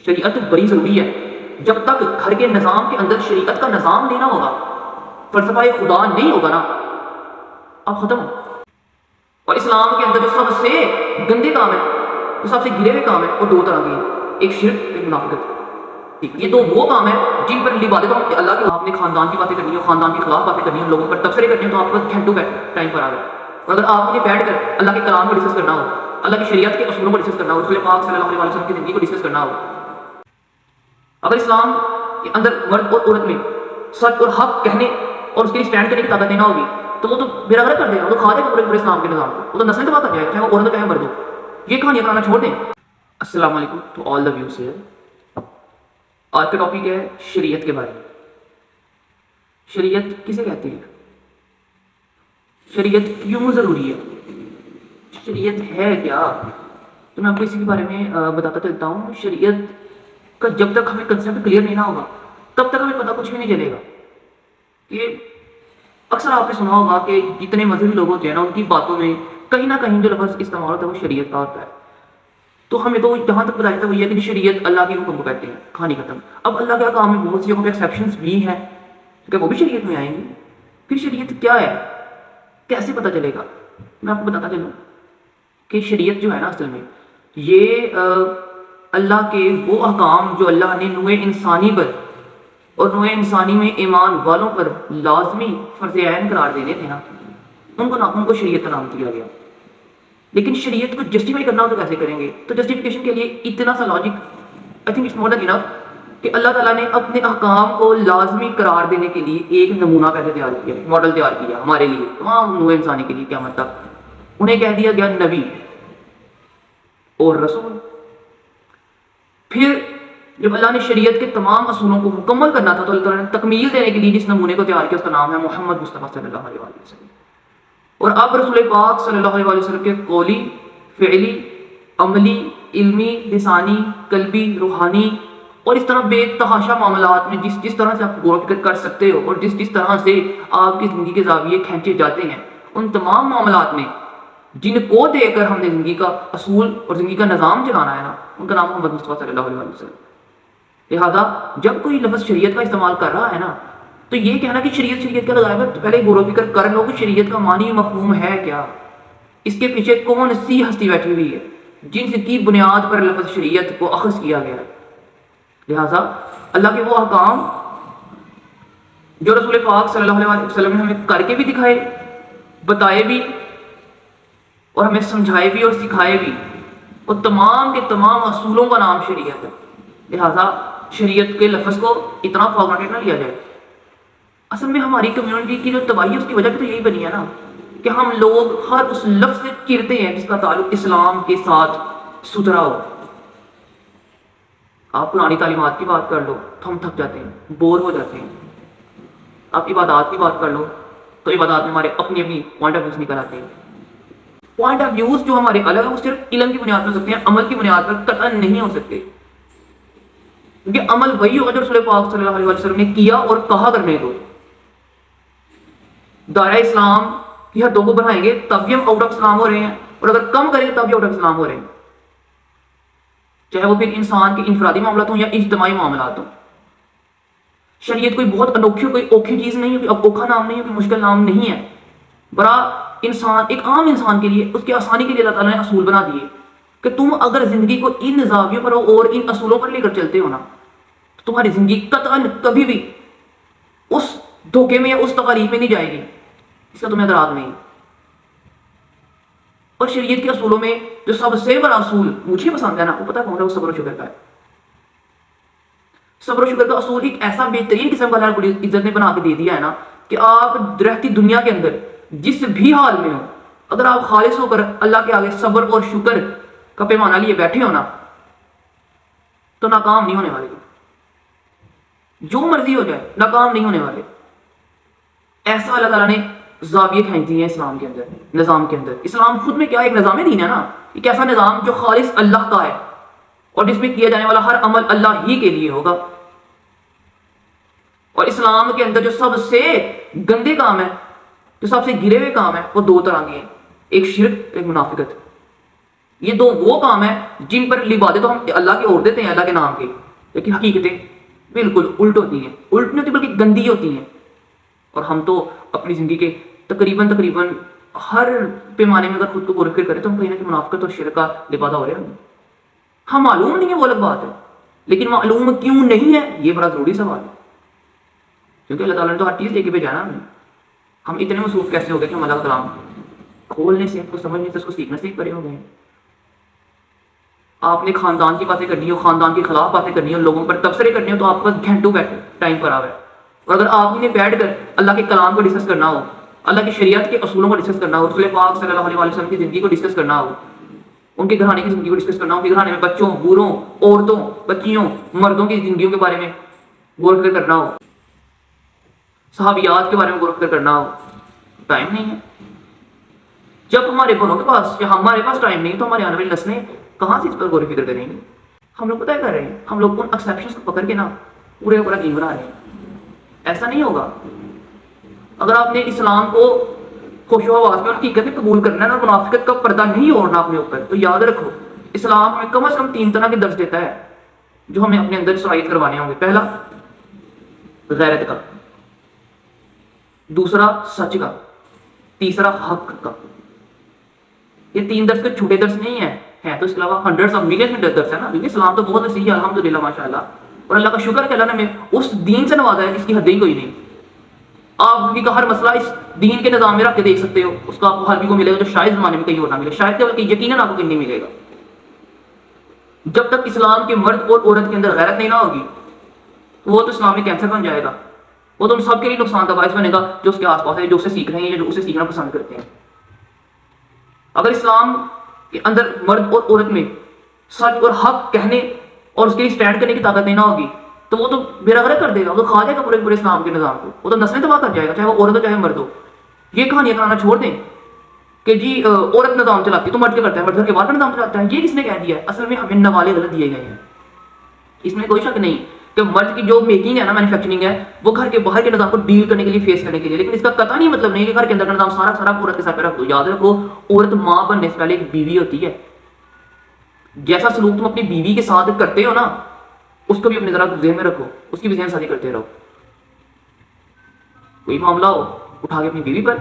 شریعت بڑی ضروری ہے. جب تک گھر کے نظام کے اندر شریعت کا نظام لینا ہوگا, فلسفہ خدا نہیں ہوگا نا, اب ختم. اور اسلام کے اندر جو سب سے گندے کام ہے, جو سب سے گرے ہوئے کام ہے, وہ دو طرح کے ہیں, ایک شرک, ایک منافقت. یہ تو وہ کام ہے جن پر عبادت تو اللہ کے, آپ نے خاندان کی باتیں کرنی ہو, خاندان کے خلاف باتیں کرنی ہو, لوگوں پر تبصرے کرنے ہو, تو آپ کو گھنٹوں ٹائم پر آ گیا. اور اگر آپ نے بیٹھ کر اللہ کے کلام کو ڈسکس کرنا ہو, اللہ کی شریعت کے اصولوں کو ڈسکس کرنا ہو, رسول پاک صلی اللہ علیہ وسلم کی زندگی کو ڈسکس کرنا ہو, اگر اسلام کے اندر مرد اور عورت میں سچ اور حق کہنے اور اس کے لیے اسٹینڈ کرنے کی طاقت دینا ہوگی, تو وہ تو بیرا غرق کر دے گا, وہ کھا دے گا پورے اسلام کے نظام کو, وہ تو نسل تباہ کر جائے گا, چاہے وہ عورت ہو چاہے مرد ہو. یہ کہانیاں کرانا چھوڑ دیں. السلام علیکم to all the views here. آج کا ٹاپک ہے شریعت کے بارے میں. شریعت کسے کہتے ہیں, شریعت کیوں ضروری ہے, شریعت ہے کیا؟ تو میں آپ کو اسی کے بارے میں بتاتا چلتا ہوں. شریعت کا جب تک ہمیں کنسیپٹ کلیئر نہیں نہ ہوگا, تب تک ہمیں پتہ کچھ بھی نہیں چلے گا. کہ اکثر آپ نے سنا ہوگا کہ جتنے مذہبی لوگ ہوتے ہیں نا, ان کی باتوں میں کہیں نہ کہیں جو لفظ استعمال ہوتا ہے وہ شریعت کا ہوتا ہے. تو ہمیں تو جہاں تک بتایا جاتا ہے وہ یہ کہ شریعت اللہ کے حکم کو کہتے ہیں, کہانی ختم. اب اللہ کے کام میں بہت سی جگہوں پہ ایکسیپشنز بھی ہیں, کیونکہ وہ بھی شریعت میں آئیں گی. پھر شریعت کیا ہے, کیسے پتہ چلے گا؟ میں آپ کو بتاتا چلوں کہ شریعت جو ہے نا, اصل میں یہ اللہ کے وہ احکام جو اللہ نے نوع انسانی پر اور نوع انسانی میں ایمان والوں پر لازمی فرض عین قرار دینے تھے نا, ان کو شریعت کا نام دیا گیا. لیکن شریعت کو جسٹیفائی کرنا ہو تو کیسے کریں گے؟ تو جسٹیفیکیشن کے لیے اتنا سا logic, I think it's more than enough کہ اللہ تعالیٰ نے اپنے احکام کو لازمی قرار دینے کے لیے ایک نمونہ پہلے تیار کیا, ماڈل تیار کیا ہمارے لیے, تمام نوع انسانی کے لیے قیامت تک. انہیں کہہ دیا گیا نبی اور رسول. پھر جب اللہ نے شریعت کے تمام اصولوں کو مکمل کرنا تھا, تو اللہ تعالیٰ نے تکمیل دینے کے لیے جس نمونے کو تیار کیا اس کا نام ہے محمد مصطفیٰ صلی اللہ علیہ وسلم. اور اب رسول پاک صلی اللہ علیہ وسلم کے قولی, فعلی, عملی, علمی, لسانی, قلبی, روحانی اور اس طرح بے تحاشا معاملات میں جس طرح سے آپ غور و فکر کر سکتے ہو, اور جس طرح سے آپ کی زندگی کے زاویے کھینچے جاتے ہیں, ان تمام معاملات میں جن کو دے کر ہم نے زندگی کا اصول اور زندگی کا نظام چلانا ہے نا, ان کا نام محمد مصطفیٰ صلی اللہ علیہ وسلم. لہٰذا جب کوئی لفظ شریعت کا استعمال کر رہا ہے نا, تو یہ کہنا کہ شریعت کیا لگایا ہے, تو پہلے غور و فکر کر لو کہ شریعت کا معنی مفہوم ہے کیا, اس کے پیچھے کون سی ہستی بیٹھی ہوئی ہے جن کی بنیاد پر لفظ شریعت کو اخذ کیا گیا ہے. لہٰذا اللہ کے وہ احکام جو رسول پاک صلی اللہ علیہ وسلم نے ہمیں کر کے بھی دکھائے, بتائے بھی, اور ہمیں سمجھائے بھی اور سکھائے بھی, اور تمام کے تمام اصولوں کا نام شریعت ہے. لہٰذا شریعت کے لفظ کو اتنا فار گرانٹیڈ نہ لیا جائے. اصل میں ہماری کمیونٹی کی جو تباہی ہے اس کی وجہ بھی تو یہی بنی ہے نا, کہ ہم لوگ ہر اس لفظ سے چرتے ہیں جس کا تعلق اسلام کے ساتھ ستھرا ہو. آپ پرانی تعلیمات کی بات کر لو تو ہم تھک جاتے ہیں, بور ہو جاتے ہیں. آپ عبادات کی بات کر لو تو عبادات میں ہمارے اپنی پوائنٹ آف ویوز نکل آتے ہیں. پوائنٹ آف ویوز جو ہمارے الگ ہیں وہ صرف علم کی بنیاد پر ہو سکتے ہیں, عمل کی بنیاد پر قطعا نہیں ہو سکتے. کیونکہ عمل وہی ہوگا جو رسول پاک صلی اللہ علیہ وسلم نے کیا اور کہا کرنے کو. دائرہ اسلام کی حدوں کو بڑھائیں گے تب بھی ہم آؤٹ آف اسلام ہو رہے ہیں, اور اگر کم کریں گے تب بھی آؤٹ آف اسلام ہو رہے ہیں, چاہے وہ پھر انسان کے انفرادی معاملات ہوں یا اجتماعی معاملات ہوں. شریعت کوئی بہت انوکھی, کوئی اوکھی چیز نہیں ہے, کوئی اوکھا نام نہیں ہے, کوئی مشکل نام نہیں ہے. بڑا انسان, ایک عام انسان کے لیے, اس کی آسانی کے لیے اللہ تعالیٰ نے اصول بنا دیے کہ تم اگر زندگی کو ان زاویوں پر اور ان اصولوں پر لے کر چلتے ہو نا, تو تمہاری زندگی قطعاً کبھی بھی اس دھوکے میں یا اس تکالیف میں نہیں جائے گی, اس کا تمہیں ادراک نہیں. اور شریعت کے اصولوں میں جو سب سے بڑا اصول مجھے پسند ہے نا, وہ پتہ کون ہے؟ وہ صبر و شکر کا ہے. صبر و شکر کا اصول ایک ایسا بہترین قسم کا اللہ بڑی عزت نے بنا کے دے دیا ہے نا, کہ آپ رہتی دنیا کے اندر جس بھی حال میں ہو, اگر آپ خالص ہو کر اللہ کے آگے صبر اور شکر کا پیمانہ لیے بیٹھے ہو نا, تو ناکام نہیں ہونے والے. جو مرضی ہو جائے ناکام نہیں ہونے والے. ایسا اللہ تعالیٰ نے زاویے کھینچ دیے ہیں اسلام کے اندر, نظام کے اندر. اسلام خود میں کیا ایک نظام دین ہے نا, ایک ایسا نظام جو خالص اللہ کا ہے, اور جس میں کیا جانے والا ہر عمل اللہ ہی کے لیے ہوگا. اور اسلام کے اندر جو سب سے گندے کام ہے, جو سب سے گرے ہوئے کام ہے, وہ دو طرح کے ہیں, ایک شرک, ایک منافقت. یہ دو وہ کام ہیں جن پر لبادے تو ہم اللہ کی اور دیتے ہیں اللہ کے نام کے، لیکن حقیقتیں بالکل الٹ ہوتی ہیں، الٹ نہیں ہوتی بلکہ گندی ہوتی ہیں. اور ہم تو اپنی زندگی کے تقریباً ہر پیمانے میں اگر خود کو غور کریں تو ہم کہیں نہ کہیں منافقت اور شرک کا لبادہ ہو رہے ہیں. ہم معلوم نہیں ہے وہ الگ بات ہے، لیکن معلوم کیوں نہیں ہے یہ بڑا ضروری سوال ہے، کیونکہ اللہ تعالیٰ نے تو ہر چیز لے کے بھیجا نا ہمیں. ہم اتنے مصروف کیسے ہو گئے کہ ہم اللہ کا کلام کھولنے سے، اس کو سمجھنے سے، اس کو سیکھنے سے ہی پرے ہو گئے ہیں. آپ نے خاندان کی باتیں کرنی ہو، خاندان کے خلاف باتیں کرنی ہو، لوگوں پر تبصرے کرنے ہو تو آپ کا گھنٹوں ٹائم پر آ ہے. اور اگر آپ نے بیٹھ کر اللہ کے کلام کو ڈسکس کرنا ہو، اللہ کی شریعت کے اصولوں کو ڈسکس کرنا ہو، رسول پاک صلی اللہ علیہ وسلم کی زندگی کو ڈسکس کرنا ہو، ان کے گھرانے کی زندگی کو ڈسکس کرنا ہو، ان کے گھرانے میں بچوں، بوڑھوں، عورتوں، بچیوں، مردوں کی زندگیوں کے بارے میں غور و فکر کرنا ہو، صحابیات کے بارے میں غور و فکر کرنا ہو، ٹائم نہیں ہے. جب ہمارے بڑوں کے پاس یا ہمارے پاس ٹائم نہیں تو ہمارے آنے والی نسلیں کہاں سے اس پر غور و فکر کریں گے؟ ہم لوگ پتہ کر رہے ہیں، ہم لوگ ان ایکسیپشنز کو پکڑ کے نا پورا دین بنا رہے ہیں. ایسا نہیں ہوگا. اگر آپ نے اسلام کو خوش و حواس میں اور حقیقت میں قبول کرنا ہے اور منافقت کا پردہ نہیں اوڑھنا اپنے اوپر، تو یاد رکھو اسلام ہمیں کم از کم 3 طرح کے درس دیتا ہے جو ہمیں اپنے اندر شرائط کروانے ہوں گے. پہلا غیرت کا، دوسرا سچ کا، تیسرا حق کا. یہ 3 درس کے چھوٹے درس نہیں ہیں تو اس کے علاوہ ہنڈریڈز آف ملین میں درس ہے نا، کیونکہ اسلام تو بہت وسیع ہے الحمدللہ ماشاءاللہ. اور اللہ کا شکر ہے کہ اللہ نے ہمیں اس دین سے نوازا ہے جس کی حد ہی کوئی نہیں. آپ زندگی کا ہر مسئلہ اس دین کے نظام میں رکھ کے دیکھ سکتے ہو، اس کا آپ کو حل بھی کو ملے گا جو شاید زمانے میں کہیں اور نہ ملے، شاید کہ یقیناً آپ کو کہیں نہیں ملے گا. جب تک اسلام کے مرد اور عورت کے اندر غیرت نہیں نہ ہوگی وہ تو اسلام میں کینسر بن جائے گا. وہ تو ان سب کے لیے نقصان کا باعث بنے گا جو اس کے آس پاس ہے، جو اسے سیکھ رہے ہیں یا جو اسے سیکھنا پسند کرتے ہیں. اگر اسلام کے اندر مرد اور عورت میں سچ اور حق کہنے اور اس کے لیے اسٹینڈ کرنے کی طاقت نہیں نہ ہوگی تو وہ تو بیڑا غرق کر دے گا، وہ تو کھا جائے گا پورے اسلام کے نظام کو، وہ تو نسلیں تباہ کر جائے گا، چاہے وہ عورت ہو چاہے مرد ہو. یہ کہانیاں کرانا چھوڑ دیں کہ جی عورت نظام چلاتی ہے تو مرد کیا کرتا ہے، مرد گھر کے باہر کا نظام چلاتا ہے. یہ کس نے کہہ دیا ہے؟ اصل میں ہمیں نوالے غلط دیے گئے ہیں. اس میں کوئی شک نہیں کہ مرد کی جو میکنگ ہے نا، مینوفیکچرنگ ہے، وہ گھر کے باہر کے نظام کو ڈیل کرنے کے لیے، فیس کرنے کے لیے. لیکن اس کا قطعی نہیں مطلب نہیں کہ گھر کے اندر کا نظام سارا عورت کے ساتھ پہ رکھ دو. یاد رکھو عورت ماں بننے سے پہلے ایک بیوی ہوتی ہے. جیسا سلوک تم اپنی بیوی کے ساتھ کرتے ہو نا اس کو بھی اپنی طرح ذہن میں رکھو، اس کی بھی ذہن سازی کرتے رہو. کوئی معاملہ ہو اٹھا کے اپنی بیوی پر.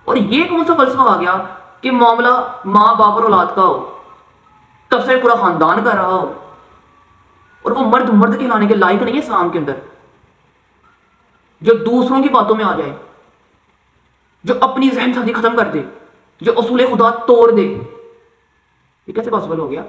اور یہ کون سا فلسفہ آ گیا کہ معاملہ ماں باپ اور اولاد کا ہو، تب سے پورا خاندان کر رہا ہو اور وہ مرد کے لانے کے لائق نہیں ہے اسلام کے اندر، جو دوسروں کی باتوں میں آ جائے، جو اپنی ذہن سازی ختم کر دے، جو اصول خدا توڑ دے. یہ کیسے پاسبل ہو گیا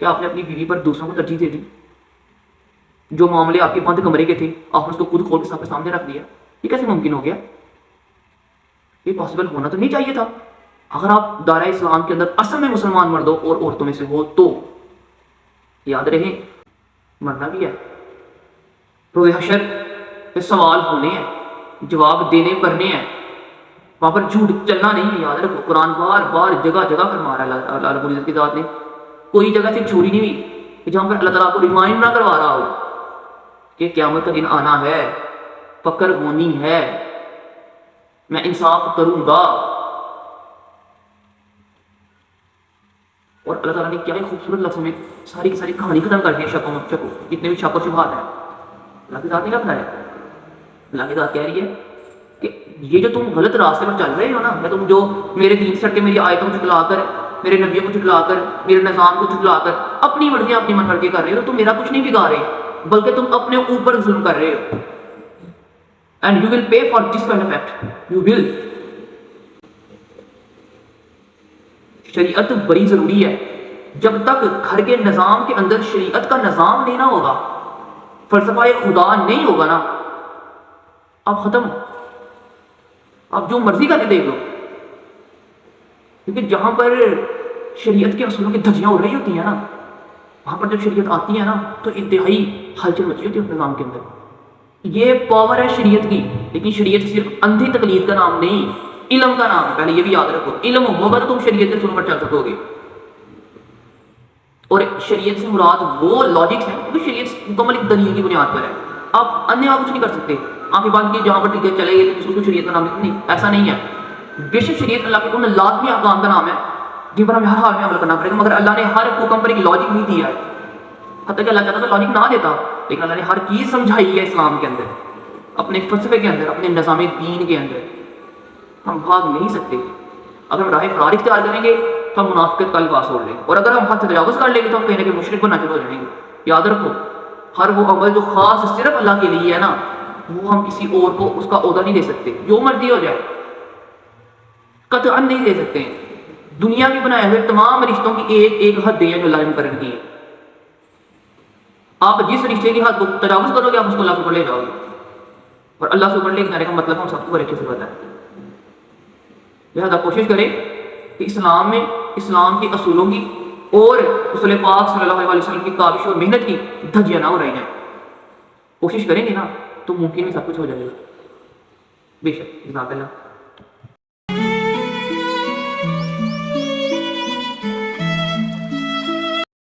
کہ آپ نے اپنی بیوی پر دوسروں کو ترجیح دے دی؟ جو معاملے آپ کے بند کمرے کے تھے آپ نے اس کو خود کھول کے سب کے سامنے رکھ دیا. یہ کیسے ممکن ہو گیا؟ یہ پاسبل ہونا تو نہیں چاہیے تھا. اگر آپ دائرہ اسلام کے اندر اصل میں مسلمان مردوں اور عورتوں میں سے ہو تو یاد رہے مرنا بھی ہے، روز حشر پہ سوال ہونے ہیں، جواب دینے پڑنے ہیں، وہاں پر جھوٹ چلنا نہیں ہے. یاد رکھو قرآن بار بار جگہ فرما رہا ہے اللہ رب العزت کی ذات نے. کوئی جگہ سے چھوڑی نہیں ہوئی کہ جہاں پر اللہ تعالیٰ کو ریمائنڈ نہ کروا رہا ہو کہ قیامت کا دن آنا ہے، پکڑ ہونی ہے، میں انصاف کروں گا. اور اللہ تعالیٰ نے کیا خوبصورت لفظوں میں ساری کی ساری کہانی ختم کر دی ہے. شکو جتنے بھی شک و شبہات ہیں اللہ کی ذات نے کیا بتایا؟ اللہ کی ذات کہہ رہی ہے کہ یہ جو تم غلط راستے پر چل رہے ہو نا، یا تم جو میرے دین سے ہٹ کے میری آیتوں کو جھٹلا کر، میرے نبیوں کو جھٹلا کر، میرے نظام کو جھٹلا کر اپنی مرضیاں اپنی من کر کے کر رہے ہو، تو تم میرا کچھ نہیں بگاڑ رہے بلکہ تم اپنے اوپر ظلم کر رہے ہو. And you will pay for this kind of act, you will. شریعت بڑی ضروری ہے. جب تک گھر کے نظام کے اندر شریعت کا نظام نہیں نہ ہوگا، فلسفہ خدا نہیں ہوگا نا، آپ ختم ہو. آپ جو مرضی کر کے دیکھ لو، کیونکہ جہاں پر شریعت کے اصولوں کی دھجیاں اڑ رہی ہوتی ہیں نا، وہاں پر جب شریعت آتی ہے نا تو انتہائی ہلچل مچی ہوتی ہے اس نظام کے اندر. یہ پاور ہے شریعت کی، لیکن شریعت صرف اندھی تقلید کا نام نہیں، علم کا نام ہے. پہلے یہ بھی یاد رکھو، علم ہوگا تو تم شریعت کے اصولوں پر چل سکو گے. اور شریعت سے مراد وہ لاجکس ہیں کیونکہ شریعت مکمل ایک دلیل کی بنیاد پر ہے. آپ انیہ کچھ نہیں کر سکتے آنکھیں باندھ کے جہاں پر ٹکٹ چلے گئے تو اس کو شریعت کا نام نہیں، ایسا نہیں ہے. بے شک شریعت اللہ کے ان لازمی احکام کا نام ہے جن پر ہمیں ہر حال میں عمل کرنا پڑے گا، مگر اللہ نے ہر حکم پر ایک لاجک نہیں دیا ہے، حتیٰ کہ اللہ چاہتا تو لاجک نہ دیتا، لیکن اللہ نے ہر چیز سمجھائی ہے اسلام کے اندر، اپنے فلسفے کے اندر، اپنے نظام دین کے اندر۔ ہم بھاگ نہیں سکتے۔ اگر ہم راہ فرار اختیار کریں گے تو ہم منافقت کا لباس اوڑھ لیں گے، اور اگر ہم حد سے تجاوز کر لیں گے تو ہم کہیں نہ کہیں مشرک بننا شروع ہو جائیں گے۔ یاد رکھو، ہر وہ عمل جو خاص صرف اللہ کے لیے ہے نا، وہ ہم کسی اور کو اس کا عہدہ نہیں دے سکتے، جو مرضی ہو جائے، قطعا نہیں دے سکتے ہیں۔ دنیا کے بنائے ہوئے تمام رشتوں کی ایک ایک حدیں ہیں جو اللہ نے مقرر کی ہیں۔ آپ جس رشتے کی حد کو تجاوز کرو گے، آپ اس کو اللہ سے اوپر لے جاؤ گے، اور اللہ سے اوپر لے جانے کا مطلب ہم سب کو بڑے اچھے سے پتا ہے۔ لہذا کوشش کریں کہ اسلام میں اسلام کے اصولوں کی اور رسول پاک صلی اللہ علیہ وسلم کی کاوش اور محنت کی دھجیاں نہ اڑائی جائیں۔ کوشش کریں گے نا تو ممکن بھی سب کچھ ہو جائے گا، بے شک۔ جزاک اللہ۔